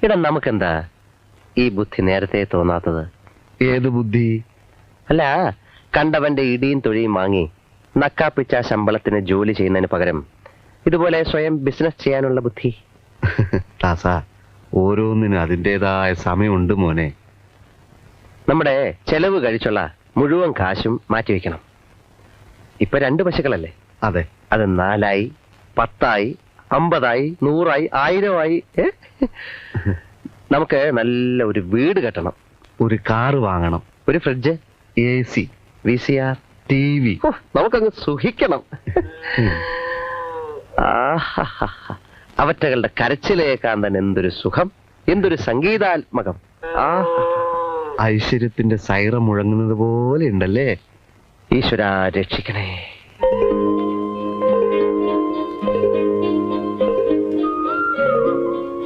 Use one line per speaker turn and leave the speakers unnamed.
ഇടാ നമുക്കെന്താ ഈ ബുദ്ധി നേരത്തെ തോന്നാത്തത്?
ഏത് ബുദ്ധി?
അല്ല, കണ്ടവന്റെ ഇടിയും തൊഴിയും വാങ്ങി നക്കാപ്പിച്ച ശമ്പളത്തിന് ജോലി ചെയ്യുന്നതിന് പകരം ഇതുപോലെ സ്വയം ബിസിനസ് ചെയ്യാനുള്ള ബുദ്ധി.
ദാസ, ഓരോന്നിനും അതിൻ്റെതായ സമയമുണ്ട് മോനെ.
നമ്മുടെ ചെലവ് കഴിച്ചുള്ള മുഴുവൻ കാശും മാറ്റിവെക്കണം. ഇപ്പൊ 2 പശുക്കളല്ലേ?
അതെ.
അത് 4 ആയി, 10 ആയി, 50 ആയി, 100 ആയി, 1000 ആയി. നമുക്ക് നല്ല ഒരു വീട് കെട്ടണം,
ഒരു കാറ് വാങ്ങണം,
ഒരു ഫ്രിഡ്ജ്,
AC,
VCR,
TV.
നമുക്കങ്ങ് സുഖിക്കണം. അവറ്റകളുടെ കരച്ചിലേക്കാൻ തന്നെ എന്തൊരു സുഖം, എന്തൊരു സംഗീതാത്മകം.
ഐശ്വര്യത്തിന്റെ സൈറ മുഴങ്ങുന്നത് പോലെ ഉണ്ടല്ലേ.
ഈശ്വരാ രക്ഷിക്കണേ.